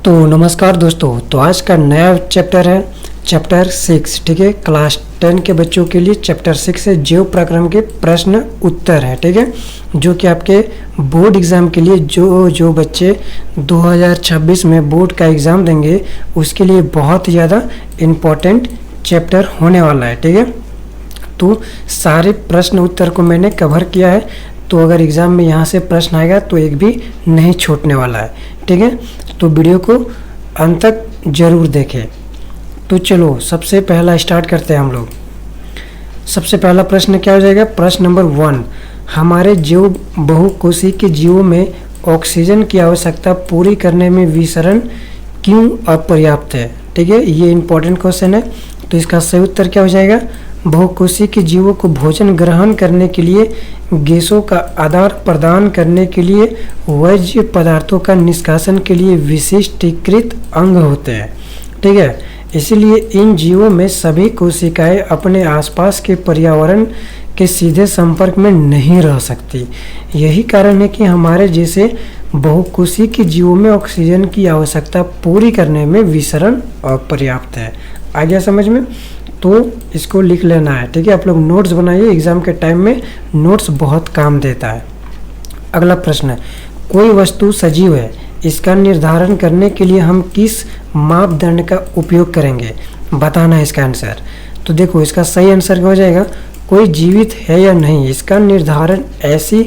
तो नमस्कार दोस्तों। तो आज का नया चैप्टर है चैप्टर 6। ठीक है, क्लास 10 के बच्चों के लिए चैप्टर 6 से जीव प्रक्रम के प्रश्न उत्तर है। ठीक है, जो कि आपके बोर्ड एग्ज़ाम के लिए जो बच्चे 2026 में बोर्ड का एग्ज़ाम देंगे उसके लिए बहुत ज़्यादा इम्पोर्टेंट चैप्टर होने वाला है। ठीक है, तो सारे प्रश्न उत्तर को मैंने कवर किया है, तो अगर एग्ज़ाम में यहाँ से प्रश्न आएगा तो एक भी नहीं छूटने वाला है। ठीक है, तो वीडियो को अंत तक ज़रूर देखें। तो चलो सबसे पहला स्टार्ट करते हैं हम लोग। सबसे पहला प्रश्न क्या हो जाएगा? प्रश्न नंबर 1, हमारे जीव बहुकोषी के जीवों में ऑक्सीजन की आवश्यकता पूरी करने में विसरण क्यों अपर्याप्त है? ठीक है, ये इंपॉर्टेंट क्वेश्चन है। तो इसका सही उत्तर क्या हो जाएगा? बहुकोषी के जीवों को भोजन ग्रहण करने के लिए गैसों का आदान प्रदान करने के लिए वर्ज्य पदार्थों का निष्कासन के लिए विशिष्टीकृत अंग होते हैं। ठीक है, इसलिए इन जीवों में सभी कोशिकाएं अपने आसपास के पर्यावरण के सीधे संपर्क में नहीं रह सकती। यही कारण है कि हमारे जैसे बहुकोषी के जीवों में ऑक्सीजन की आवश्यकता पूरी करने में विसरण अपर्याप्त है। आ गया समझ में? तो इसको लिख लेना है। ठीक है, आप लोग नोट्स बनाइए, एग्जाम के टाइम में नोट्स बहुत काम देता है। अगला प्रश्न है, कोई वस्तु सजीव है, इसका निर्धारण करने के लिए हम किस मापदंड का उपयोग करेंगे? बताना है इसका आंसर। तो देखो इसका सही आंसर क्या हो जाएगा? कोई जीवित है या नहीं, इसका निर्धारण ऐसी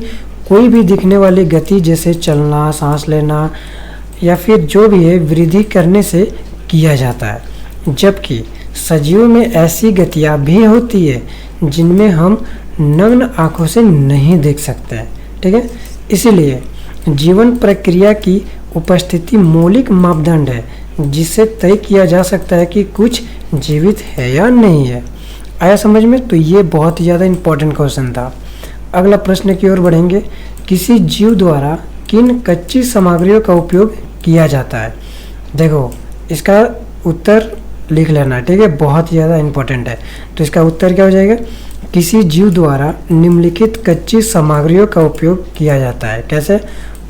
कोई भी दिखने वाली गति जैसे चलना, सांस लेना या फिर जो भी है वृद्धि करने से किया जाता है। जबकि सजीवों में ऐसी गतियाँ भी होती है जिनमें हम नग्न आँखों से नहीं देख सकते हैं। ठीक है, इसीलिए जीवन प्रक्रिया की उपस्थिति मौलिक मापदंड है जिससे तय किया जा सकता है कि कुछ जीवित है या नहीं है। आया समझ में? तो ये बहुत ज़्यादा इम्पोर्टेंट क्वेश्चन था। अगला प्रश्न की ओर बढ़ेंगे, किसी जीव द्वारा किन कच्ची सामग्रियों का उपयोग किया जाता है? देखो इसका उत्तर लिख लेना। ठीक है, बहुत ज़्यादा इम्पोर्टेंट है। तो इसका उत्तर क्या हो जाएगा? किसी जीव द्वारा निम्नलिखित कच्ची सामग्रियों का उपयोग किया जाता है। कैसे?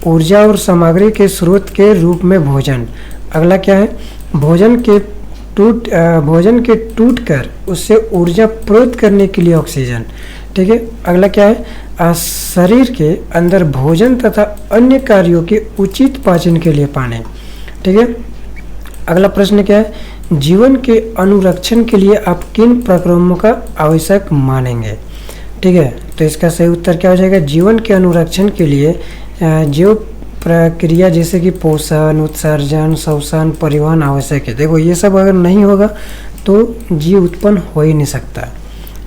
ऊर्जा और सामग्री के स्रोत के रूप में भोजन। अगला क्या है? भोजन के टूट कर उससे ऊर्जा प्राप्त करने के लिए ऑक्सीजन। ठीक है, अगला क्या है? शरीर के अंदर भोजन तथा अन्य कार्यों के उचित पाचन के लिए पानी। ठीक है, अगला प्रश्न क्या है? जीवन के अनुरक्षण के लिए आप किन प्रक्रमों का आवश्यक मानेंगे? ठीक है, तो इसका सही उत्तर क्या हो जाएगा? जीवन के अनुरक्षण के लिए जीव प्रक्रिया जैसे कि पोषण, उत्सर्जन, श्वसन, परिवहन आवश्यक है। देखो ये सब अगर नहीं होगा तो जीव उत्पन्न हो ही नहीं सकता।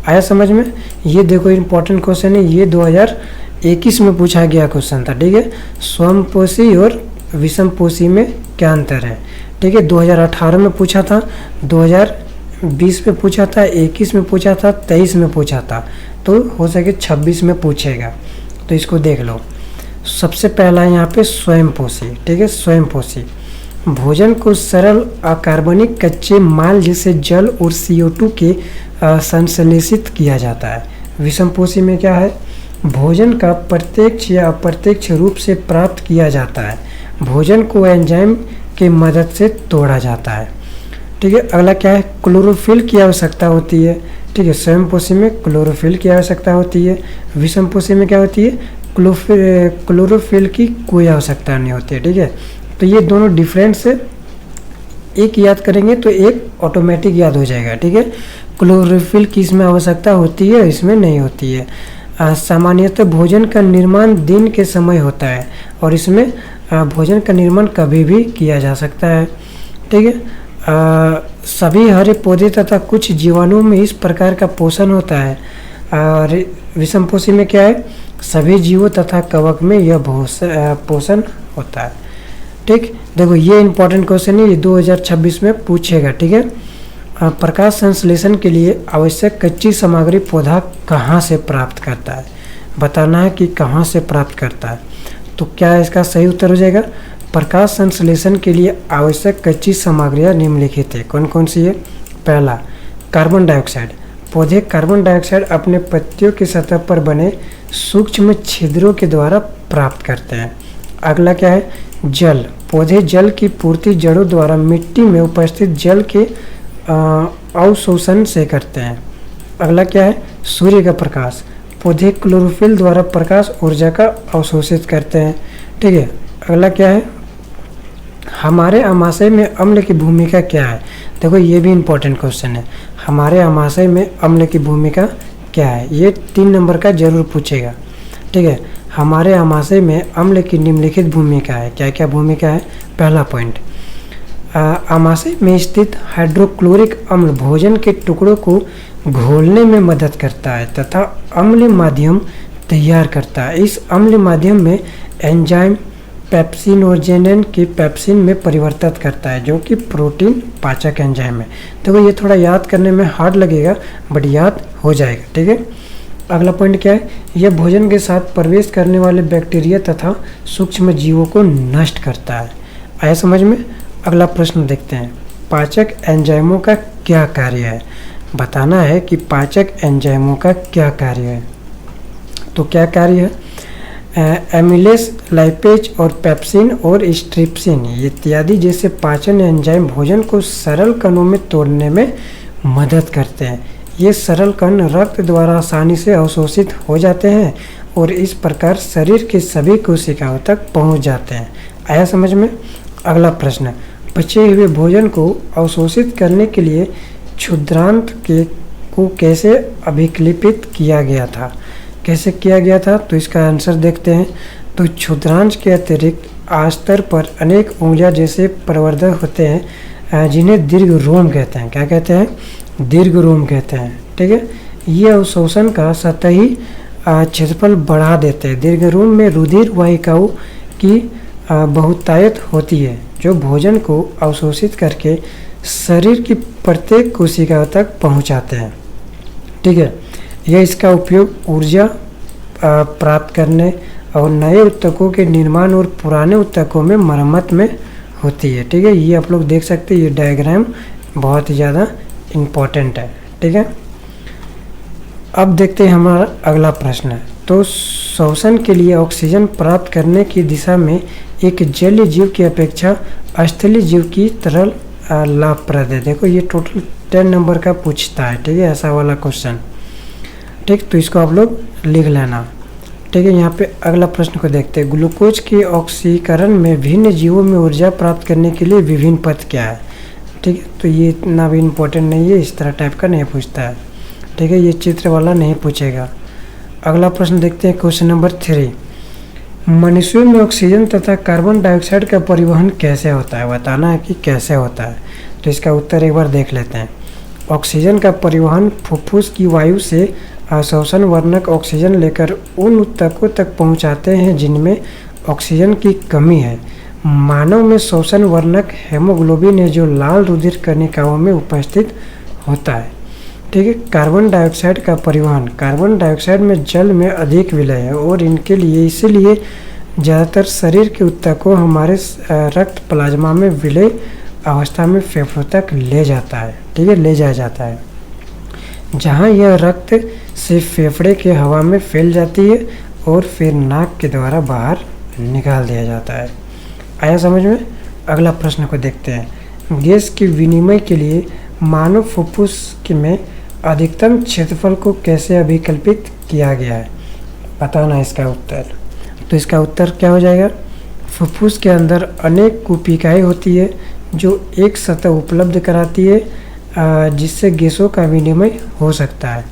आया समझ में? ये देखो इम्पोर्टेंट क्वेश्चन है, ये 2021 में पूछा गया क्वेश्चन था। ठीक है, स्वयंपोषी और विषमपोषी में क्या अंतर है? ठीक है, 2018 में पूछा था, 2020 में पूछा था, 21 में पूछा था, 23 में पूछा था, तो हो सके 26 में पूछेगा। तो इसको देख लो। सबसे पहला है यहाँ पे स्वयंपोषी। ठीक है, स्वयंपोषी भोजन को सरल अकार्बनिक कच्चे माल जैसे जल और CO2 के संश्लेषित किया जाता है। विषमपोषी में क्या है? भोजन का प्रत्यक्ष या अप्रत्यक्ष रूप से प्राप्त किया जाता है। भोजन को एंजाइम की मदद से तोड़ा जाता है। ठीक है, अगला क्या है? क्लोरोफिल की आवश्यकता होती है। ठीक है, स्वयंपोषी में क्लोरोफिल की आवश्यकता होती है। विषमपोषी में क्या होती है? क्लोरोफिल की कोई आवश्यकता नहीं होती है। ठीक है, तो ये दोनों डिफरेंट से एक याद करेंगे तो एक ऑटोमेटिक याद हो जाएगा। ठीक है, क्लोरोफिल की इसमें आवश्यकता होती है, इसमें नहीं होती है। सामान्यतः भोजन का निर्माण दिन के समय होता है और इसमें भोजन का निर्माण कभी भी किया जा सकता है। ठीक है, सभी हरे पौधे तथा कुछ जीवाणुओं में इस प्रकार का पोषण होता है। और विषमपोषी में क्या है? सभी जीवों तथा कवक में यह पोषण होता है। ठीक, देखो ये इंपॉर्टेंट क्वेश्चन है, ये 2026 में पूछेगा। ठीक है, प्रकाश संश्लेषण के लिए आवश्यक कच्ची सामग्री पौधा कहाँ से प्राप्त करता है? बताना है कि कहाँ से प्राप्त करता है। तो क्या इसका सही उत्तर हो जाएगा? प्रकाश संश्लेषण के लिए आवश्यक कच्ची सामग्रियाँ निम्नलिखित है। कौन कौन सी है? पहला, कार्बन डाइऑक्साइड। पौधे कार्बन डाइऑक्साइड अपने पत्तियों की सतह पर बने सूक्ष्म छिद्रों के द्वारा प्राप्त करते हैं। अगला क्या है, जल। पौधे जल की पूर्ति जड़ों द्वारा मिट्टी में उपस्थित जल के अवशोषण से करते हैं। अगला क्या है, सूर्य का प्रकाश। पौधे क्लोरोफिल द्वारा प्रकाश ऊर्जा का अवशोषित करते हैं। ठीक है। अगला क्या है, हमारे आमाशय में अम्ल की भूमिका क्या है। देखो ये भी इम्पोर्टेंट क्वेश्चन है, हमारे आमाशय में अम्ल की भूमिका क्या है, ये 3 नंबर का जरूर पूछेगा। ठीक है। हमारे आमाशय में अम्ल की निम्नलिखित भूमिका है। क्या क्या भूमिका है। पहला पॉइंट, आमाशय में स्थित हाइड्रोक्लोरिक अम्ल भोजन के टुकड़ों को घोलने में मदद करता है तथा अम्ल माध्यम तैयार करता है। इस अम्ल माध्यम में एंजाइम पेप्सिनोजेनेन के पेप्सिन में परिवर्तित करता है, जो कि प्रोटीन पाचक एंजाइम है। देखो ये थोड़ा याद करने में हार्ड लगेगा, बट याद हो जाएगा। ठीक है। अगला पॉइंट क्या है, यह भोजन के साथ प्रवेश करने वाले बैक्टीरिया तथा सूक्ष्म जीवों को नष्ट करता है। आया समझ में। अगला प्रश्न देखते हैं, पाचक एंजाइमों का क्या कार्य है। बताना है कि पाचक एंजाइमों का क्या कार्य है। तो क्या कार्य है, एमिलेस, लाइपेज और पेप्सिन और स्ट्रिप्सिन इत्यादि जैसे पाचन एंजाइम भोजन को सरल कणों में तोड़ने में मदद करते हैं। ये सरल कण रक्त द्वारा आसानी से अवशोषित हो जाते हैं और इस प्रकार शरीर के सभी कोशिकाओं तक पहुंच जाते हैं। आया समझ में। अगला प्रश्न, बचे हुए भोजन को अवशोषित करने के लिए क्षुद्रांत को कैसे अभिलिपित किया गया था। कैसे किया गया था, तो इसका आंसर देखते हैं। तो क्षुद्रांश के अतिरिक्त आस्तर पर अनेक उंगलियां जैसे प्रवर्धक होते हैं, जिन्हें दीर्घ रोम कहते हैं। क्या कहते हैं, दीर्घ रोम कहते हैं। ठीक है। ये अवशोषण का सतही क्षेत्रफल बढ़ा देते हैं। दीर्घ रोम में रुधिर वाहिकाओं की बहुतायत होती है, जो भोजन को अवशोषित करके शरीर की प्रत्येक कोशिका तक पहुंचाते हैं। ठीक है। यह इसका उपयोग ऊर्जा प्राप्त करने और नए ऊतकों के निर्माण और पुराने ऊतकों में मरम्मत में होती है। ठीक है। ये आप लोग देख सकते हैं, ये डायग्राम बहुत ही ज़्यादा इम्पोर्टेंट है। ठीक है। अब देखते हैं हमारा अगला प्रश्न है। तो श्वसन के लिए ऑक्सीजन प्राप्त करने की दिशा में एक जलीय जीव की अपेक्षा स्थलीय जीव की तरल लाभप्रद है। देखो ये टोटल 10 नंबर का पूछता है। ठीक है, ऐसा वाला क्वेश्चन। ठीक, तो इसको आप लोग लिख लेना। ठीक है। यहाँ पे अगला प्रश्न को देखते हैं, ग्लूकोज के ऑक्सीकरण में विभिन्न जीवों में ऊर्जा प्राप्त करने के लिए विभिन्न पथ क्या है। ठीक है। तो ये इतना भी इम्पोर्टेंट नहीं है, इस तरह टाइप का नहीं पूछता है। ठीक है। ये चित्र वाला नहीं पूछेगा। अगला प्रश्न देखते हैं, क्वेश्चन नंबर 3, मनुष्यों में ऑक्सीजन तथा कार्बन डाइऑक्साइड का परिवहन कैसे होता है। बताना है कि कैसे होता है। तो इसका उत्तर एक बार देख लेते हैं। ऑक्सीजन का परिवहन फुफ्फुस की वायु से श्वसन वर्णक ऑक्सीजन लेकर उन ऊतकों तक पहुंचाते हैं जिनमें ऑक्सीजन की कमी है। मानव में श्वसन वर्णक हेमोग्लोबिन है, जो लाल रुधिर कणिकाओं में उपस्थित होता है। ठीक है। कार्बन डाइऑक्साइड का परिवहन, कार्बन डाइऑक्साइड में जल में अधिक विलय है और इनके लिए इसीलिए ज़्यादातर शरीर के ऊतकों हमारे रक्त प्लाज्मा में विलय अवस्था में फेफड़ों तक ले जाता है। ठीक है, ले जाया जाता है, जहाँ यह रक्त से फेफड़े के हवा में फैल जाती है और फिर नाक के द्वारा बाहर निकाल दिया जाता है। आया समझ में। अगला प्रश्न को देखते हैं, गैस के विनिमय के लिए मानव फुफ्फुस में अधिकतम क्षेत्रफल को कैसे अभिकल्पित किया गया है। बताना इसका उत्तर। तो इसका उत्तर क्या हो जाएगा, फुफ्फुस के अंदर अनेक कोशिकाएं होती है जो एक सतह उपलब्ध कराती है जिससे गैसों का विनिमय हो सकता है।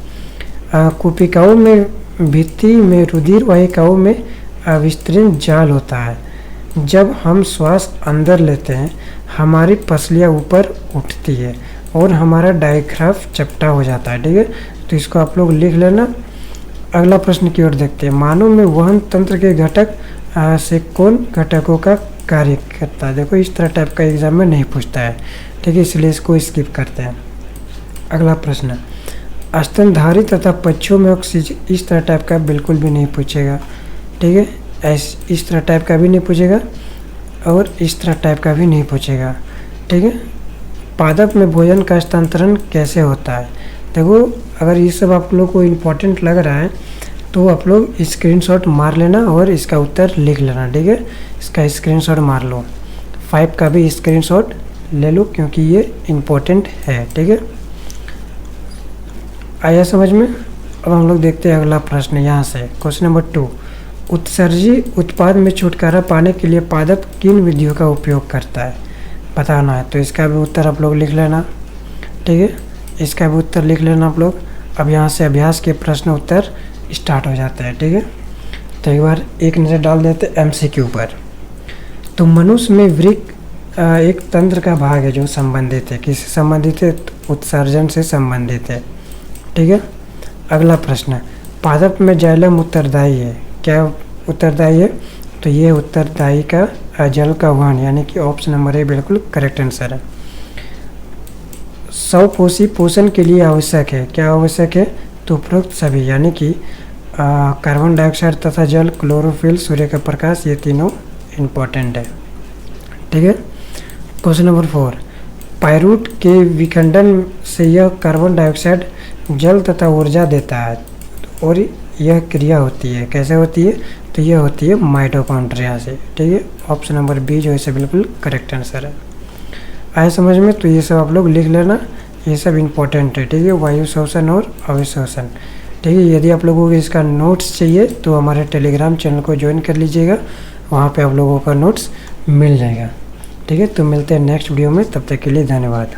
कोशिकाओं में भित्ति में रुधिर वाहिकाओं में विस्तृत जाल होता है। जब हम श्वास अंदर लेते हैं, हमारी पसलियाँ ऊपर उठती है और हमारा डायफ्राम चपटा हो जाता है। ठीक है, तो इसको आप लोग लिख लेना। अगला प्रश्न की ओर देखते हैं, मानव में वहन तंत्र के घटक से कौन घटकों का कार्य करता है। देखो इस तरह टाइप का एग्जाम में नहीं पूछता है। ठीक है, इसलिए इसको स्किप करते हैं। अगला प्रश्न, स्तनधारी तथा पक्षियों में ऑक्सीजन, इस तरह टाइप का बिल्कुल भी नहीं पूछेगा। ठीक है, इस तरह टाइप का भी नहीं पूछेगा और इस तरह टाइप का भी नहीं पूछेगा। ठीक है, पादप में भोजन का हस्तांतरण कैसे होता है। देखो अगर ये सब आप लोग को इम्पोर्टेंट लग रहा है तो आप लोग स्क्रीनशॉट मार लेना और इसका उत्तर लिख लेना, ठीक है। इसका स्क्रीनशॉट मार लो, 5 का भी स्क्रीनशॉट ले लो क्योंकि ये इम्पोर्टेंट है, ठीक है। आया समझ में। अब हम लोग देखते हैं अगला प्रश्न यहाँ से, क्वेश्चन नंबर 2। उत्सर्जी उत्पाद में छुटकारा पाने के लिए पादप किन विधियों का उपयोग करता है, बताना है। तो इसका भी उत्तर आप लोग लिख लेना, ठीक है। इसका भी उत्तर लिख लेना आप लोग। अब यहाँ से अभ्यास के प्रश्न उत्तर स्टार्ट हो जाते हैं, ठीक है। तो एक बार एक नज़र डाल देते MCQ पर। तो मनुष्य में वृक्क एक तंत्र का भाग है जो संबंधित है, किससे संबंधित है, तो उत्सर्जन से संबंधित है, ठीक है। अगला प्रश्न, पादप में जाइलम उत्तरदायी है, क्या उत्तरदायी है, तो ये उत्तरदायी का जल का वहन, यानी कि ऑप्शन नंबर ए बिल्कुल करेक्ट आंसर है। स्वपोषी पोषण के लिए आवश्यक है, क्या आवश्यक है, तो उपरोक्त सभी, यानी कि कार्बन डाइऑक्साइड तथा जल, क्लोरोफिल, सूर्य का प्रकाश, ये तीनों इम्पोर्टेंट है, ठीक है। क्वेश्चन नंबर 4, पायरूट के विखंडन से यह कार्बन डाइऑक्साइड, जल तथा ऊर्जा देता है और यह क्रिया होती है, कैसे होती है, तो यह होती है माइटोकॉन्ड्रिया से, ठीक है। ऑप्शन नंबर बी जो है बिल्कुल करेक्ट आंसर है। आए समझ में। तो ये सब आप लोग लिख लेना, ये सब इम्पोर्टेंट है, ठीक है। वायु शोषण और अवशोषण, ठीक है। यदि आप लोगों को इसका नोट्स चाहिए तो हमारे टेलीग्राम चैनल को ज्वाइन कर लीजिएगा, वहाँ पे आप लोगों का नोट्स मिल जाएगा, ठीक है। तो मिलते हैं नेक्स्ट वीडियो में, तब तक के लिए धन्यवाद।